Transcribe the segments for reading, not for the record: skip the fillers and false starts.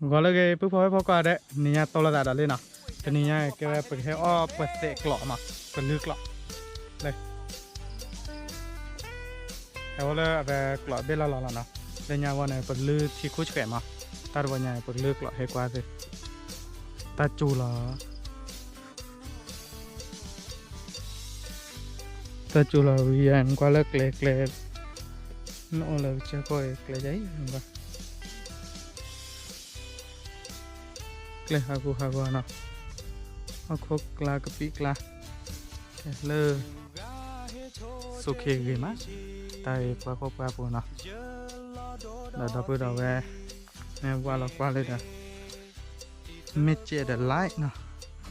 gọi là cái bức phối phó qua đấy nè to là đã lên nào cái này cái bức hệ o bật tệ cọ mà bật lư cọ đây hệ là về cọ bên là nào đây nhàวันnày bật lư thì khối kẻ mà ta vào nhà bật lư cọ hệ qua rồi ta chủ là ta chủ là vì anh qua lớp lệ nó là chơi coi lệ giấy khôngเลยฮากูนะเอาโคกลากะปิกลาเลอสุเคกิมาตายปะโคปะปูนะดาดาปูดาเวแม่ว่าเรากว่าเลยนะไม่เจอเดไลค์นะ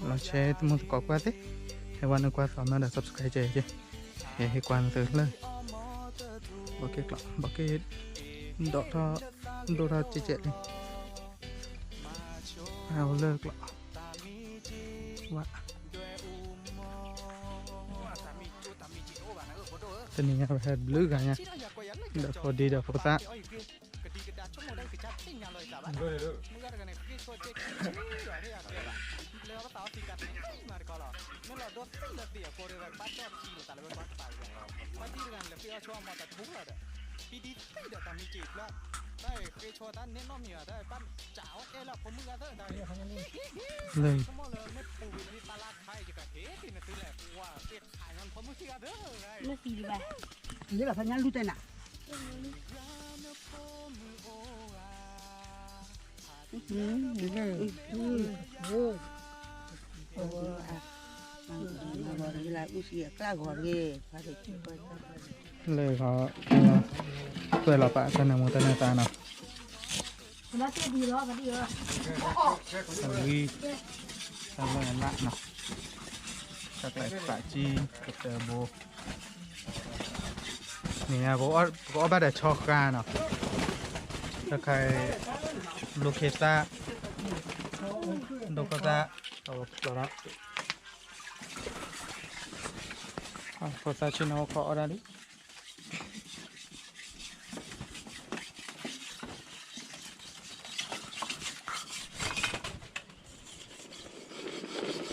เราแชร์ทั้งหมดก็กว่าสิให้วันนึงกว่าสามนั้นเดี๋ยว subscribe เจ๊ให้กว่านั้นเลยโอเคกลับโอเคดอกท่าดอกท่าเจ๊เลยเอาเลิกละว่าตอนนี้เราให้บลูกันเนี่ยเดี๋ยวพอดีเดี๋ยวพอตาได้เคยโชว์ด้านนี้น้องมีได้ปั้นจ๋าเอล่ะผมมึงก็ได้เลยสมองเลยไม่ปูวินตลาดไทยจะกระเทที่นั่นคือแหละว่าเก็บขายเงินผมมึงก็ได้ไม่ปีไปนี่แหละพันยันรู้ใจน่ะเลยเขาเพื่อเราปะสนามมุตนาตาเนาะแล้วเจ๊ดีแล้วดีแล้วดีทำอะไรละเนาะจากไหนปะจีกับเตอร์โบนี่นะก็บ้าแต่ช็อกกันเนาะถ้าใครลูกเคซ่าดูก็จะเอาตัวละโคซ่าชิโน่ขออะไรดิ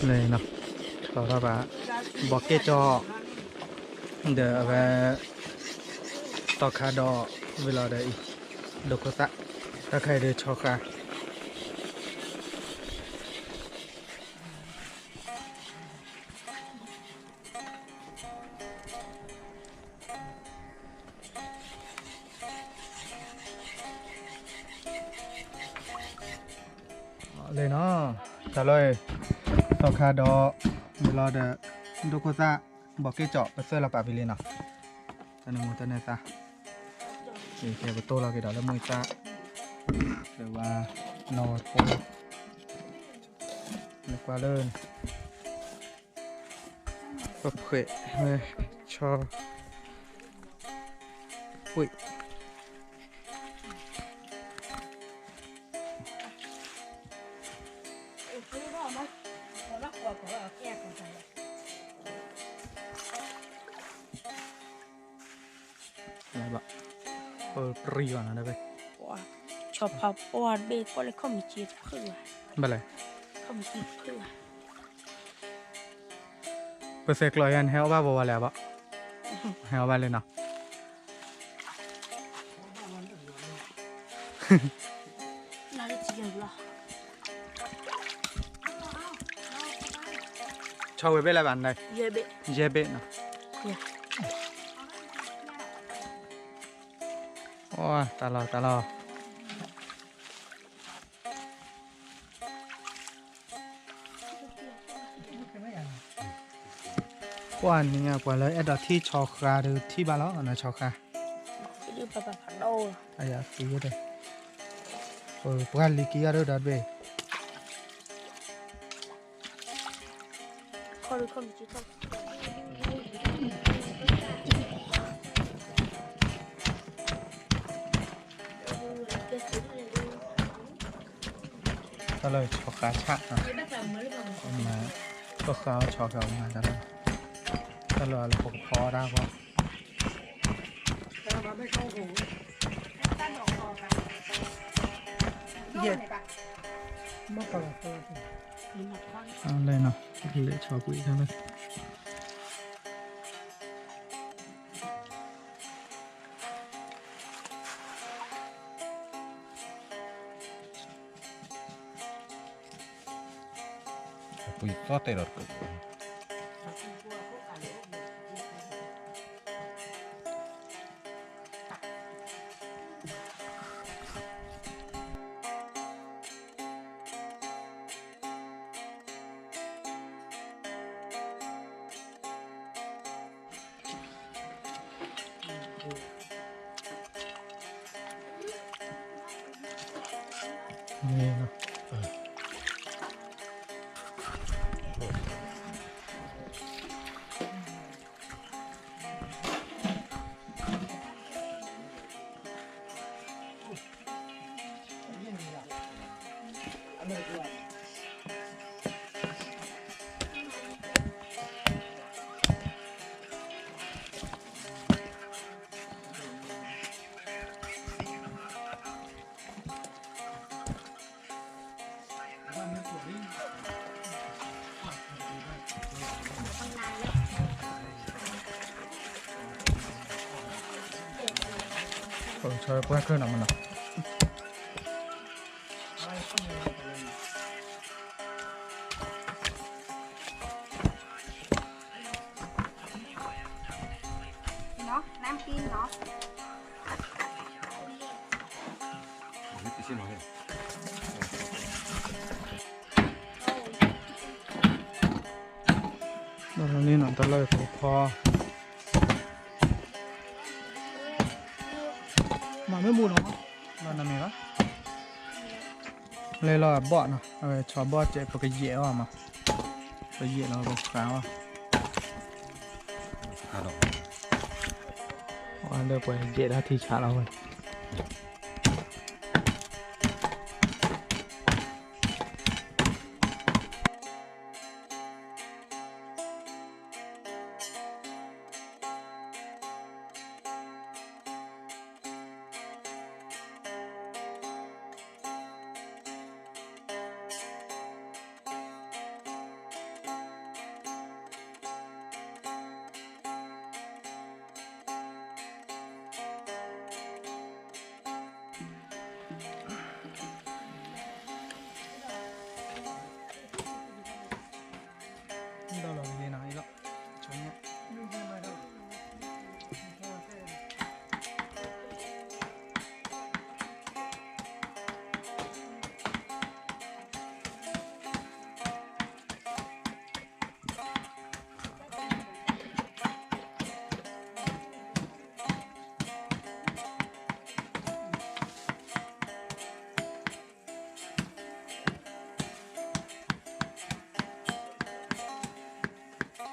เลยเนาะต่อไปบอกเกจอเดี๋ยวไปต่อคาดอเวลาได้ดอกตะถ้าใครได้ช็อกอะเลยเนาะต่อเลยต่อคาดอเวลาเดดูโคซ่าบอกเกจอไปเสื้อละปะไปเลยเนาะตอนนี้มือตอนนี้ซะโอเคประตูเราเกดแล้วมือซะเดี๋ยวว่านอนโผล่เล็กกว่าเลยก็เผยเลยชออุ้ยอะไรบ้างปรีก่อนนะได้ไหมชอบพับปวดเบรกก็เลยเข้ามีจีบเพื่อเป็นไรเข้ามีจีบเพื่อเปอร์เซ็กต์ลอยอันเฮลบ้าบัวแล้วปะเฮลบ้าเลยเนาะน่าจะจีบละชอบเว็บอะไรบ้างได้เย่เบเนาะโอ้ตลอดกว่านี่กว่าเลยไอ้ดอกที่ช็อกคาหรือที่บ้านเราอันนั้นช็อกคายืมไปแบบพันโดไอ้ยาตีเลยปกติลิกิยารู้ดัดเบ้เขาเลยเข้ามีจีบก็เลยช็อกคาชะมาก็เขาช็อกเขามาแล้วก็เลยเราพกคอได้เพราะเย่ เอาเลยเนาะเลยชอบกุยทั้งนั้น ปุยก็เตะรถกู นี่เนาะช่วยเพื่อนเครื่องหนังมันเนาะ เนาะน้ำกินเนาะ ไม่ใช่น้อย ตอนนี้หนังตะเลยพอมาไม่บูนหรอมาหนามีละเลยเราบอดเนาะชอบบอดเจ็บปกเยอะมาไปเยอะเราไปขาว ห้าดอก อันเดอร์ไปเยอะที่ชาเราไปเราลองเรียนอะไรแล้วชมเนี่ย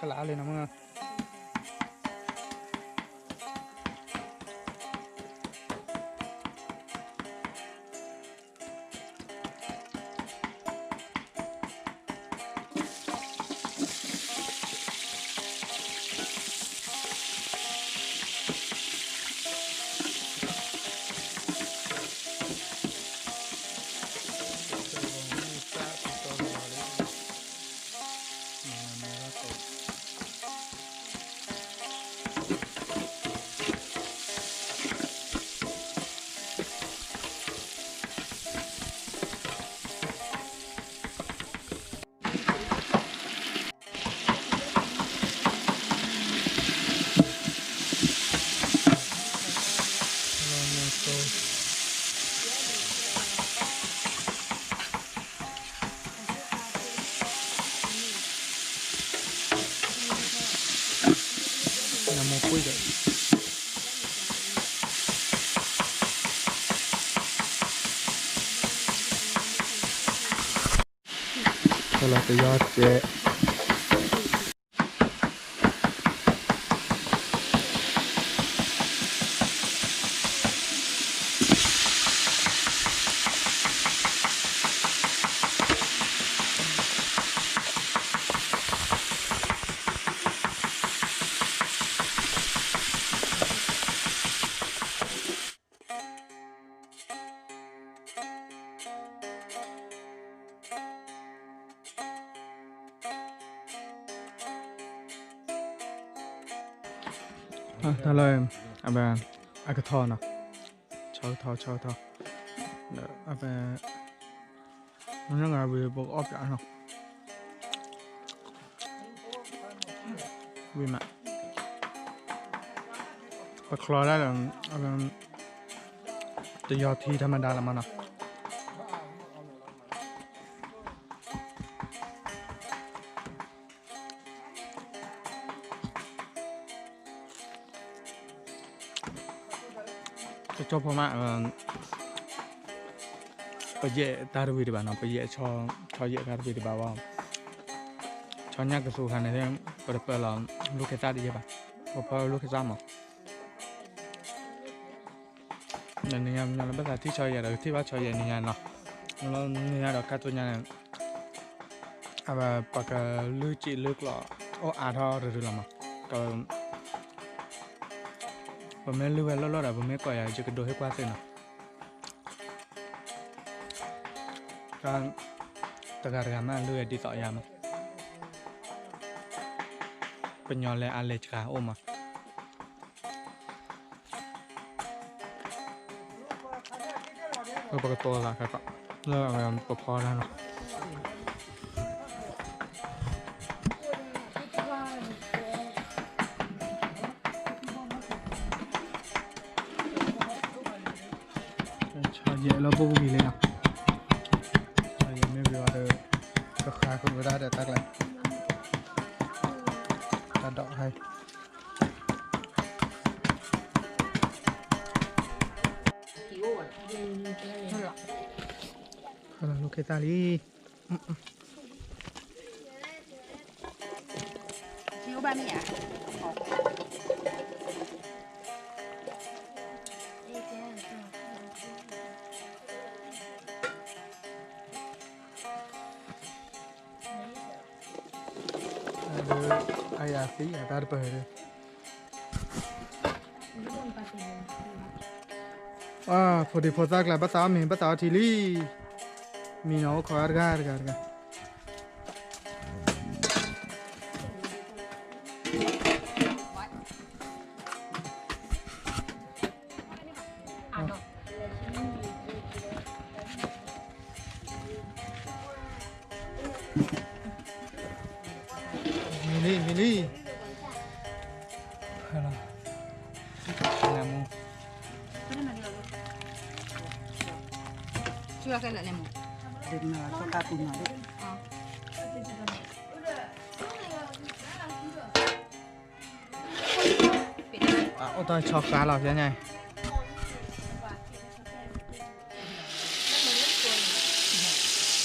กระลาเลยนะมึง Namo cuida. Kalau terjadi 它来阿边阿个套呢，超套，那阿边我那个微博二边上，微嘛，把คลอได้แล้ว阿边จะยอดที่ธรรมดาแล้วมั้งเนาะจะจบพอมาไปเยะตาดูดีบ้านเนาะไปเยะชอเยะตาดูดีบ้าว่าชอเนี่ยกระสูขันในที่เปิดเราลูกแค่ตาดีป่ะพอลูกแค่ซ้ำมั้งเนี่ยเราภาษาที่ชอเยะเราที่ว่าชอเยะเนี่ยเนาะเราเนี่ยเราการตัวเนี่ยอาแบบปากลูกจีลูกหล่อโอ้อาทอหรือละมั้งก็ผมไม่รู้ว่าเราแต่ผมไม่ก่อยจะกระโดดให้กว่าเส้นเนาะการตะการกันมาเรื่อยดีต่อยามาเป็นยอนเลยอาเลจกาโอมาปกติละครับเลิกอะไรพอแล้วเนาะชาเยอะแล้วพวกมีเลยเนาะชาเยอะไม่รู้ว่าเดี๋ยวก็ขายคนก็ได้แต่ตักเลยตัดดอกให้ฮัลโหลลูกตาลีชิวบ้านเนี่ยayah sih ada apa ini wah podi podak lah batau tili mino kau harga mili halo kamu chưa cái lại này một đừng cho ta cùng nói đấy. ô tô chọc cá lọc thế này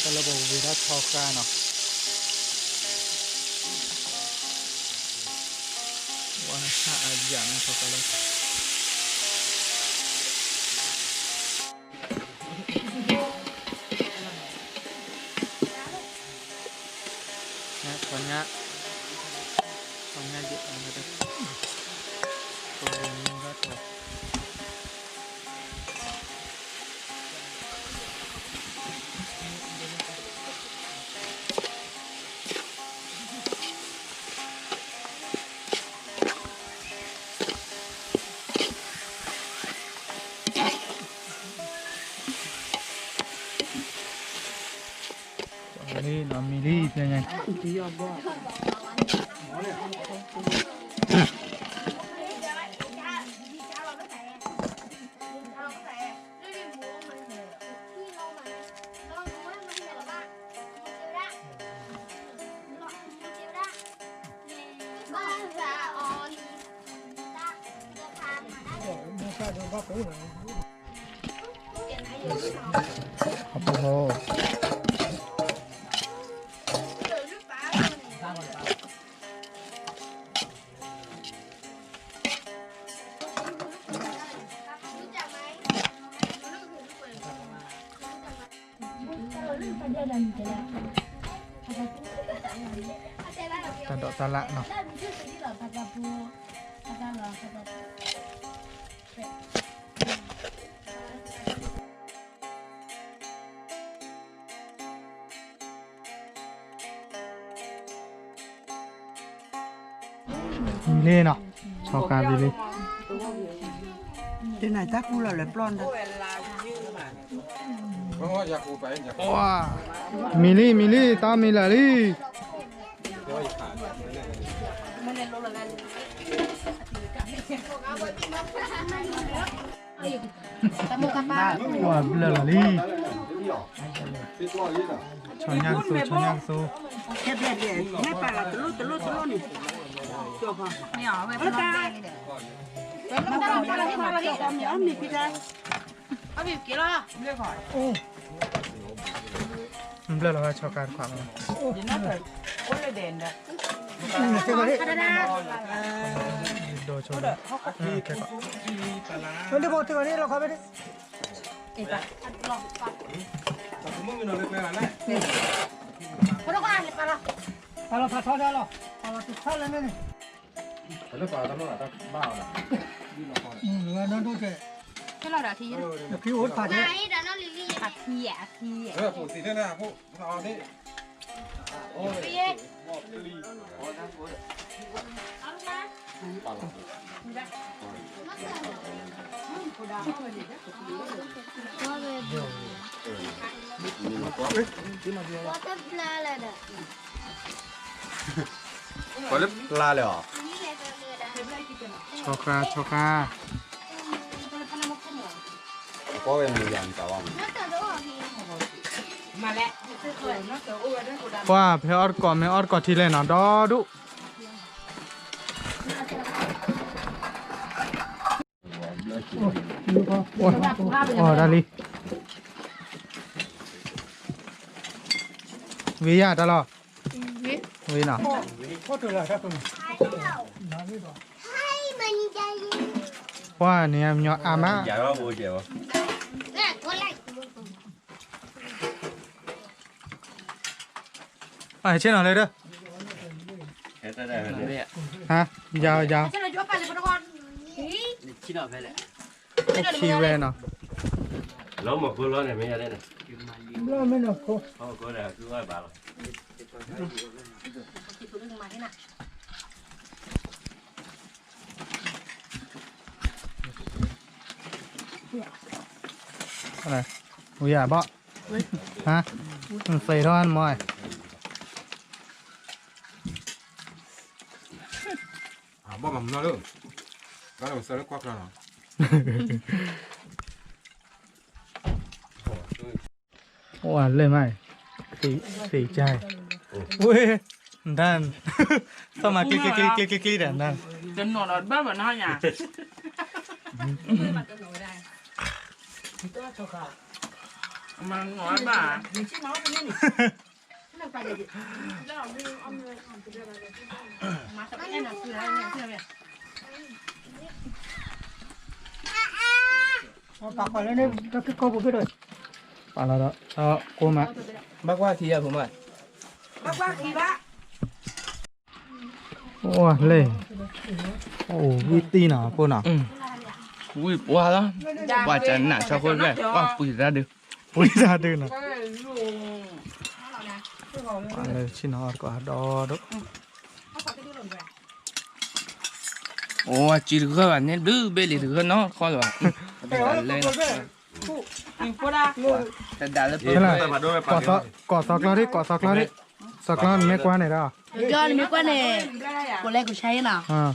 cái là bầu vì đã chọc cá nào wah aja nih kalau soalnya dia ada enggak tuh ini nomili punya Iya, Bo. apa tandok talak no Billy no, cho cá Billy. Thế này ta cu là lấy plon đó. Có giặc cụ phải giặc. ว้ามิลี่ตามิลาลี่ ว้าเบลลาลี่ชอนย่างซู Thế đẹp đẹp. Ngay phải là từ lúc này. Chụp hả? Ơ ta. Nó còn phải là chụp con nhớ mì pizza. เบลลาชอการความ Thế mà đấy. โดชนแค่ก่อน Nó đi bộ từ đây là khó biết đấy. Kalau phát thoát ra rồi. Kalau thoát lên đây này. Nó phải nó là bao nè. Nó đâu kệ. Cái lò đỏ thì Nó cứu hút phạt đấy. Phụ xí thế nào phụ. Nó đi. Có lớp la lẻ. ชอคา Có em người dàn cả vòng. ว่าเพออดก่อนไม่ออดก่อนทีเลยนะดอดุโอ้ดาลีวิยาตลอดวินะ Có từ là sao từ. ว่าเนี่ยมีอามา Dạ đó vui chịu. ไอ้เช่นอะไรเด้อ Hết tới đây rồi. ฮะยาว Chắc là chúa phải là con con. คีเวเนาะ Lỗ một cô lỗ này mới ra đây này. Nó mới được cô. Không cô nào cứ ơi bà rồi. อะไรวิยาบ่ฮะใส่ท่อนมอย Bỏ mầm nó luôn. Đó là một sơ nó quắc ra rồi. หวานเลยไหมสีใจเว้ยดันสมาคลิกเด่นดัน Chân nọ đọt bớt vào nó nhà. Mà nói bà. Bác phải lên đây, các cái cô của biết rồi. ป่าแล้วกูมา Bác qua thì àผมอ่ะ Bác thì bác. โอ้เลยโอ้วิตีหนากูหนา Ui qua đó qua chân nè cho con về qua bùi ra được ปุ้ยซาดืนอ่ะป่าเลยชินอดก็ดอดุ Ồ chỉ được các bạn nên đứa bên thì được nó khó rồi lên đã lớp ใช่ไหมกอดซอกล้อดิซอกล้อไม่กว่าไหนได้อ่ะ Cho nên mấy con này của lấy của cháy nào. อ่า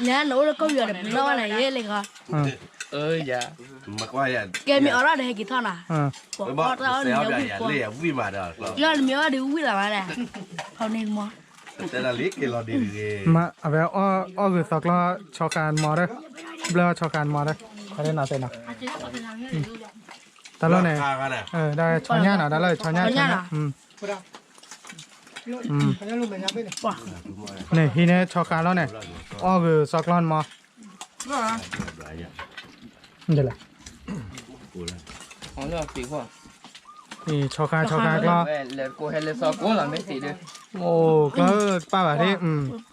Nhá nấu được công việc để lo này dễ lên rồi. อ่า ơi dạ Mà qua vậy. Cái miệng đó để cái thon à. อ่า Bỏ Bỏ ra xéo nhiều ra bị nhà quá. lìa vui mà được. Cho nên miếng đi uống là mà này. Không nên mua. Thế là lý kia lo đi đi. มาเอาไปอ้อคือซอกล้อชอการมอได้เบลชอการมอได้เขาได้หนาเต็นอ่ะตลอดเนี่ย Pha ra nè. ได้ช้อนย่าหน่ะได้เลยช้อนย่าPhải lên luôn mình nhà bên này. เนี่ยทีนี้ชอการแล้วเนี่ยอ้อคือซอกล้อนมอ เดี๋ยวแหละ nó là bị quá นี่ชอการก็ là cô hay là sao cô là mấy gì được โอ้ก็ป้าแบบที่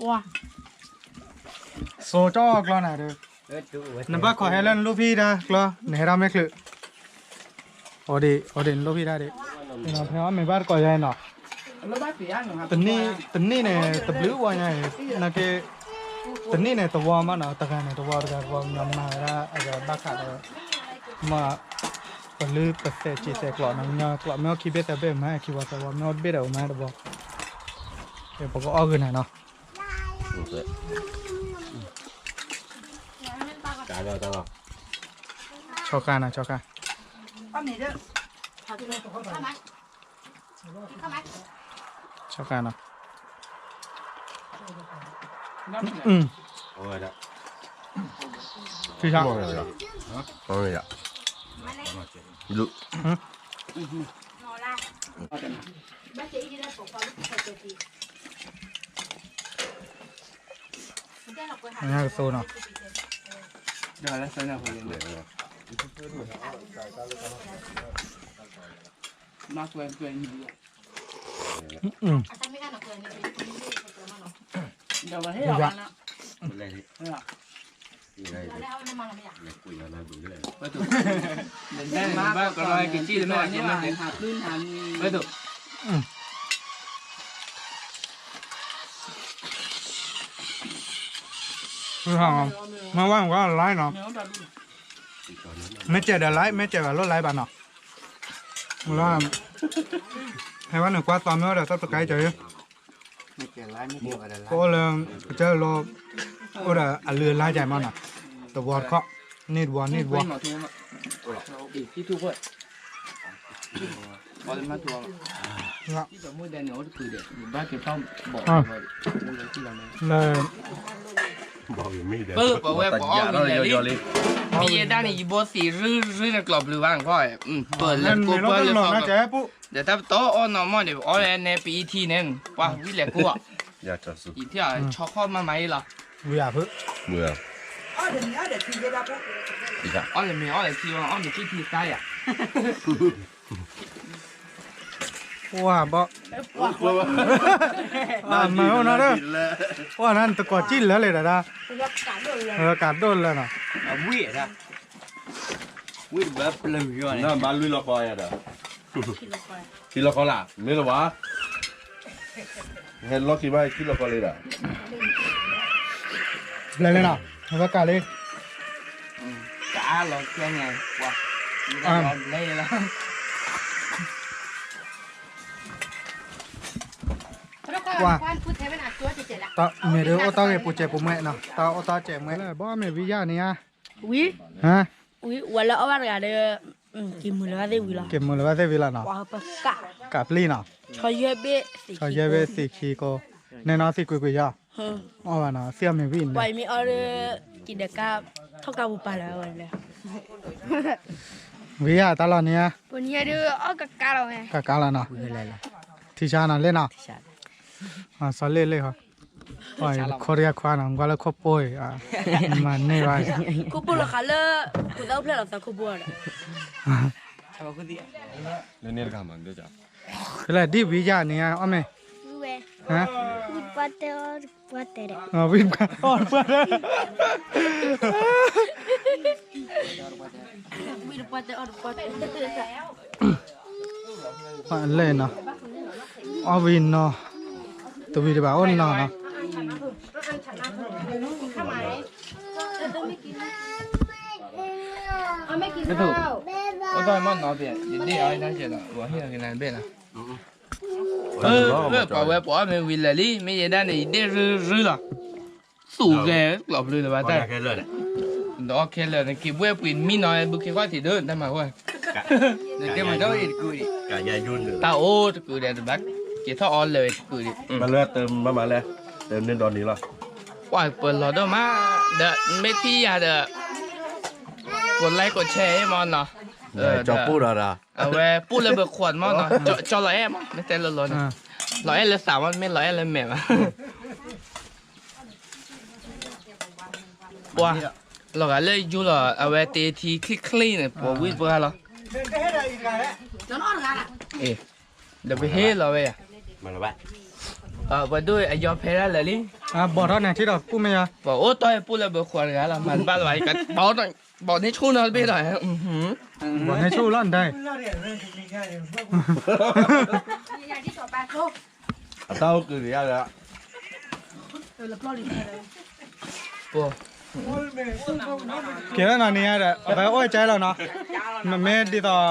Wow. โซจอกล้อหน่ะเด้อนั่นป้าขอให้เล่นลูกพี่นะกล้อไหนเราไม่คลึโอดีลูกพี่ได้ดิเนาะเพราะว่าไม่บ้านก่อใหญ่เนาะ nó bác bị ăn hả ตันนี่เนี่ยตับลื้อว่าไงนะแก ตอนนี้เนี่ยตัวมันเนาะตะการเนี่ยตัวยอมมาแล้วอาจจะบ้าขาดเลยมาปลื้มเสร็จจีเสร็จกล่องนั่งกล่องไม่เอาคิดเบ็ดแต่เบ็ดมาคิดว่าตัวไม่เอาเบ็ดเอามาตัวเดี๋ยวผมก็เอาเงินหน่อยเนาะ จ่ายแล้วจ้า ชอการนะชอการ ป้าหนีเด้อ ชอการเนาะ โอ้ยจ้ะ พี่ชา โอ้ยจ้ะโอ้ยจ้ะลู อันนี้ก็โซเนาะ เดี๋ยวแล้วเสนอคนเดียวนักเล่นเกมนี้เดี๋ยวมาให้เรานะ อะไรที่อะไรเลยคุยกันแล้วดูด้วย ไปถูกเด่นบ้างก็ลอยกินจี้เลยแม่กินไม่หาพื้นหาไปถูก คือห่างมาว่างก็ไล่เนาะไม่เจ็บเดี๋ยวไล่ไม่เจ็บแบบรถไล่บ้านเนาะแล้วให้ว่าหนึ่งกว่าตอนเมื่อเดี๋ยวต้องตะไคร้เจอก็เลยเจอรถก็เดี๋ยวเรือไล่ใจมันเนาะแต่วอดเขานิดวอด หมอทุ่มอ่ะที่ทุกคนพอจะมาทัวร์ที่จะมือแดงเหนียวคือเด็กอยู่บ้านเก็บข้าวบอกเลยที่เราเนี่ย เลย บอกอยู่ไม่ได้ บอกว่าบอกมีด้านนี้บอสสีรื้อกรอบหรือว่างก็เปิดแล้วกูเปิดแล้วเขาเดี๋ยวถ้าโต๊ะนอร์มอลเดี๋ยวอ๋อในปีที่นั่นว่าวิเลกูอ่ะ อยากจะสู้ อีที่ช็อกข้อมาไหมล่ะ วิอาพึ่ง เมื่อ อ้อเดี๋ยวนี้เดี๋ยวทีเดียวปุ๊บ อีกอ่ะ อ๋อเลยมีอ๋อเลยทีว่าอ๋อมีที่ใต้อ่ะ ว่าบ่มาเอาเนาะเด้อว่านั่นตะกอจิ้นแล้วเลยนะการโดนแล้วเนาะ วิ่งนะวิ่งแบบเปลือยอยู่ น่ามาลุยละครอ่ะเด้อคิดละครล่ะไม่หรอวะเห็นล็อกคิดว่าคิดละครเลยอ่ะ เลยเนาะแล้วการเลย กาหรอแค่ไงวะเล่แล้ว ว่าตาเมเดอตาเกปูเจปูเมเนาะตาตาเจเมเลยบ่เมวิญญาณเนี่ย Oui, ฮะ oui, ou alors on va regarder qui me l'a dit oui là. เก็บมือเลยว่าเซวิลาเนาะ Wa pas ka. กับลีเนาะ Choyebe. เขาเยเวสิคีโกในนอสิกุยกุยยาอ๋อว่าเนาะเสียเมวินเลย Wa mi ore ki de ka thoka bu pa la wala. วิญญาตาลาเนี่ย Ponia de o ka ka lo he. กะกาลาเนาะทิชานาเล่นเนาะอ่าสเล่เลยครับโอ้ยคอเรียควานะก็แล้วคบป่วยอ่ะมันนี่ไว้ Ku pu lo khala ku da pla la sa ku bu la. เนี่ยกันมันเดี๋ยวจ้ะ คือดิวิญญาณเนี่ยอ๋อแม่ Ué, ฮะ pode ter. อ๋อวิ่งกันอ๋อเพื่อน Mi lo pate o pate. อ่ะเล่นเนาะอ๋อวินเนาะตัววินแบบอ๋อเนาะ ไม่ถูก我到底哪边？你爱哪些了？我现在给哪边了？宝贝，宝贝，为了你，没人家你得日了，数个老不对了吧？ แค่ 但 เลย 你 OK 了，你给我不米呢？不给我提的，他妈我，你给我到一个的， กายายุ่นเลย 到我这个的吧，给他按了这个的， มาเลยเติมมาเลยเติมในตอนนี้ละ 哇，本老的嘛的没提呀的，กดไลค์กดแชร์ให้มันเนาะ จอปูดอะไร เอาไว้พูดเลยเบิกขวดมันเนาะจอร้อยแอมไม่ใช่ร้อยนะร้อยแอมเลย3 วันไม่ร้อยแอมเลยแม่มาว้าเราก็เลยอยู่ละเอาไว้เตะทีคลิกเนี่ยปวดวิ่งปวดละเอ๊ะเดี๋ยวไปเฮ้เราไปอ่ะ มาแล้วไป ไปด้วยยอมแพ้แล้วลิ อ่ะบอกเท่าไหร่ที่เราพูดไหมอ่ะ บอกโอ้ต่อยพูดเลยเบิกขวดกันละมันบ้าไว้กันบอกในชู้นะไปหน่อยบอกให้ชู้ร่อนได้ เต้าคืออะไรละ不， ကဲနော်နေရတဲ့ဘယ်အိုးကျဲလို့နော်မမဲဒီတော့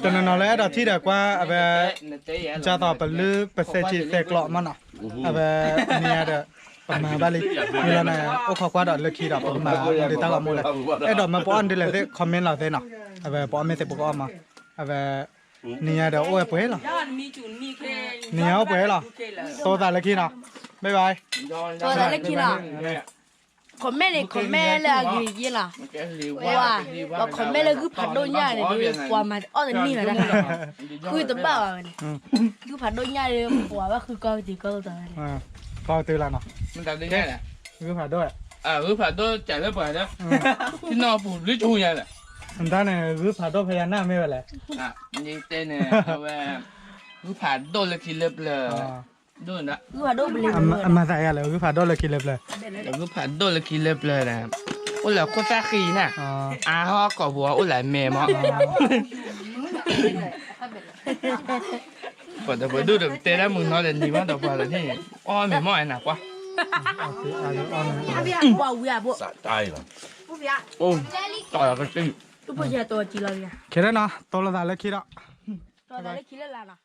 တနနော်လဲတော့ထိတယ်ကွာအဘယ်ကြတော့ဘလူးပစက်ချီဆက်ကလော့မနော်အဘယ်နေရတဲ့ပမာပါလိဒီလိုနဲ့အိုးခွာတော့လက်ခီတော့ပမာဒီတောက်မို့လဲအဲ့တော့မပေါ်န်ဒီလဲคอมเมนต์လာသေးနော်အဘယ်ပေါ်မဲစပေါ်မှာအဘယ်နေရတဲ့အိုးပွဲလားနေရပွဲလားသောတာလက်ခီနော်บ๊ายบาย ตัวอะไรกินล่ะคอมเมนต์เลยคอมเมนต์เลยกินล่ะว่าว่าคอมเมนต์เลยคือผัดโดนย่าเนี่ยดีกว่ามาอ้อแต่นี่เหรอนะคือตัวบ้าเนี่ยคือผัดโดนย่าเลยกว่าคือก็ดีก็ตัวเนี่ย ก็ตื่นแล้วเนาะ มันทำได้แค่ไหน คือผ่าด้วย คือผัดตัวจ่ายไม่ปล่อยนะที่นอนปูริจูยังแหละ มันได้เนี่ยคือผ่าด้วยพญานาคไม่เป็นไร นี่เต้นเนี่ยเอาไว้คือผัดตัวละกิโลเลยดูนะ คือผัดโดนเลย มาใส่อะไรคือผ่าด้วยเลยกินเล็บเลย คือผัดตัวละกิโลเลยนะโอ้แล้วโคตรแซ่ขี้น่ะฮะก็บัวโอ้แล้วแม่มั้งพอแต่พอดูเดี๋ยวเต้นมึงนอนเดี๋ยวนี้ว่าเดี๋ยวพอแล้วนี่อ้อแม่ม้อยหนักวะ ว้าวอย่าบ่ สะใจเหรอ โอ้ต่อยก็จริง ตัวพ่อจะตัวจีเราเนี่ย เขียนเนาะตัวละได้เลยคิดอ่ะ ตัวอะไรกินแล้วล่ะ